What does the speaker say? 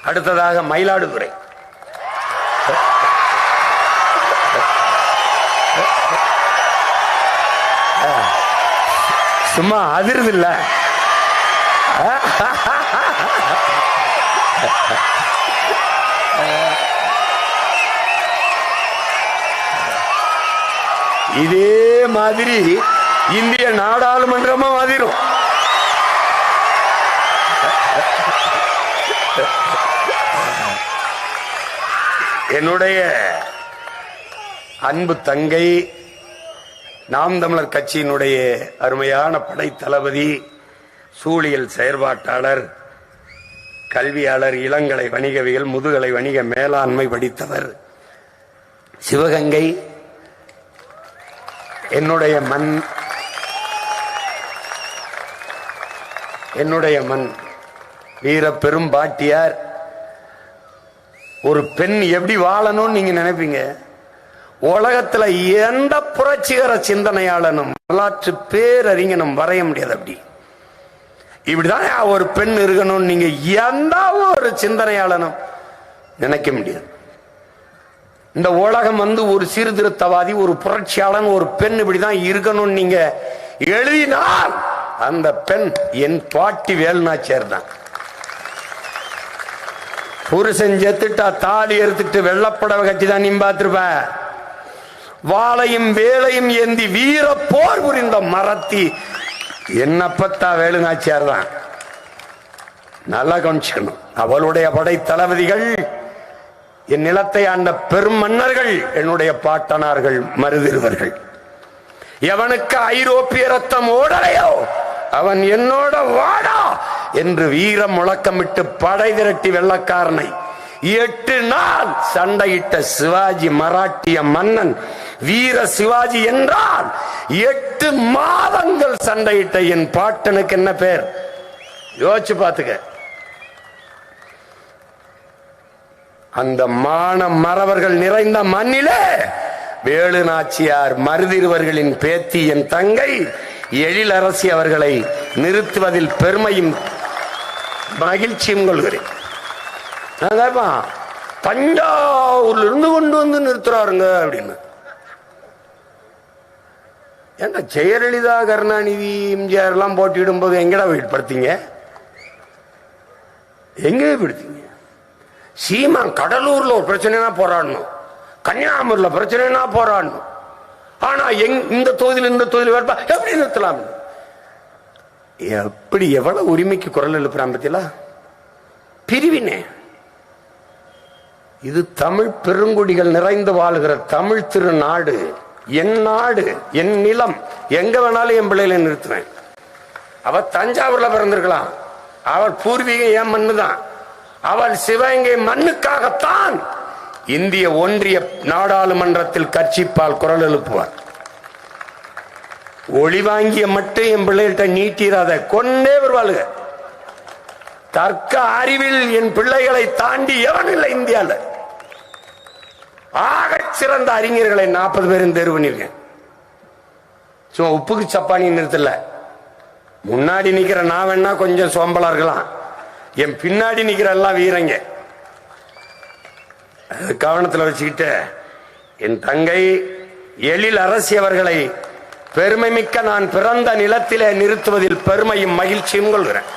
அடுத்ததாக மயிலாடுதுறை. சும்மா அதிர்து இல்ல. இதே மாதிரி இந்திய நாடாளுமன்றமும் அதிரும். என்னுடைய அன்பு தங்கை, நாம் தமிழர் கட்சியினுடைய அருமையான படை தளபதி, சூழியல் செயற்பாட்டாளர், கல்வியாளர், இளங்கலை வணிகவியல், முதுகலை வணிக மேலாண்மை படித்தவர், சிவகங்கை என்னுடைய மண், என்னுடைய மண். வீர பெரும் பாட்டியார். ஒரு பெண் எப்படி வாழணும்னு நீங்க நினைப்பீங்க? உலகத்துல எந்த புரட்சிகர சிந்தனையாளனும் வரலாற்று பேரறிஞனும் வரைய முடியாது. அப்படி இப்படிதான் ஒரு பெண் இருக்கணும் நீங்க எந்த ஒரு சிந்தனையாளனும் நினைக்க முடியாது. இந்த உலகம் ஒரு சீர்திருத்தவாதி, ஒரு புரட்சியாளன், ஒரு பெண் இப்படிதான் இருக்கணும் நீங்க எழுதினால் அந்த பெண் என் பாட்டி வேலுநாச்சியார் தான். புருஷன் செத்துட்டா தாலி எடுத்துட்டு வெள்ளப்படவை கட்சி தான் நீ பார்த்திருப்ப. வாளையும் வேலையும் ஏந்தி வீர போர் புரிந்த மரத்தி என்னப்பத்தா வேலுநாச்சியார் தான். நல்லா கவனிச்சுக்கணும். அவளுடைய படை தளபதிகள், என் நிலத்தை ஆண்ட பெரும் மன்னர்கள், என்னுடைய பாட்டனார்கள், மருதிருவர்கள். எவனுக்கு ஐரோப்பிய ரத்தம் ஓடலையோ அவன் என்னோட வாடா என்று வீர முழக்கமிட்டு படை திரட்டி வெள்ளக்காரனை 8 நாள் சண்டையிட்ட சிவாஜி மராட்டிய மன்னன். வீர சிவாஜி என்றால் 8 மாதங்கள் சண்டையிட்ட என் பாட்டனுக்கு என்ன பேர்? யோசிச்சு பார்த்துக்க. அந்த மான மறவர்கள் நிறைந்த மண்ணிலே வேலுநாச்சியார் மருதிருவர்களின் பேத்தி என் தங்கை எழிலரசி அவர்களை நிறுத்துவதில் பெருமையும் மகிழ்ச்சியும் கொள்கிறேன். தஞ்சாவூர்ல இருந்து கொண்டு வந்து நிறுத்துறாருங்க அப்படின்னு. ஏன்னா ஜெயலலிதா, கருணாநிதி, எம்ஜிஆர் எல்லாம் போட்டியிடும் போது எங்கடா படுத்தீங்க? எங்கே படுத்தீங்க? சீமான் கடலூர்ல ஒரு பிரச்சனைனா போராடணும், கன்னியாகுமரியில பிரச்சனைனா போராடணும். ஆனா இந்த தொகுதியில் இந்த தொகுதியில் வேறுபா எப்படி நிறுத்தலாம்? எப்படி எவ்வளவு உரிமைக்கு குரல் எழுப்புறான் பத்தியா? பிரிவினே. இது தமிழ் பெருங்குடிகள் நிறைந்து வாழ்கிற தமிழ் திருநாடு, என் நாடு, என் நிலம். எங்க வேணாலும் என் பிள்ளைகளை நிறுத்துவேன். அவ தஞ்சாவூர்ல பிறந்திருக்கலாம், அவள் பூர்வீகம் என் மண்ணுதான். அவள் சிவகங்கை மண்ணுக்காகத்தான் இந்திய ஒன்றிய நாடாளுமன்றத்தில் கட்சிப்பால் குரல் எழுப்புவார். ஒளி வாங்கிய மட்டும் என் பிள்ளைகிட்ட நீட்டிராத, கொண்டே வருவாளுங்க. தர்க்க அறிவில் என் பிள்ளைகளை தாண்டி எவன் இல்லை இந்தியாவில். ஆக சிறந்த அறிஞர்களை 40 பேரும் தேர்வு பண்ணிருக்கேன். சும்மா உப்புக்கு சப்பானி நிறுத்தல. முன்னாடி நிக்கிற நான் வேணா கொஞ்சம் சோம்பலா இருக்கலாம், என் பின்னாடி நிக்கிற எல்லாம் வீரங்க. கவனத்தில் வச்சுக்கிட்டு என் தங்கை எழிலரசி அவர்களை பெருமை மிக்க நான் பிறந்த நிலத்திலே நிறுத்துவதில் பெருமையும் மகிழ்ச்சியும் கொள்கிறேன்.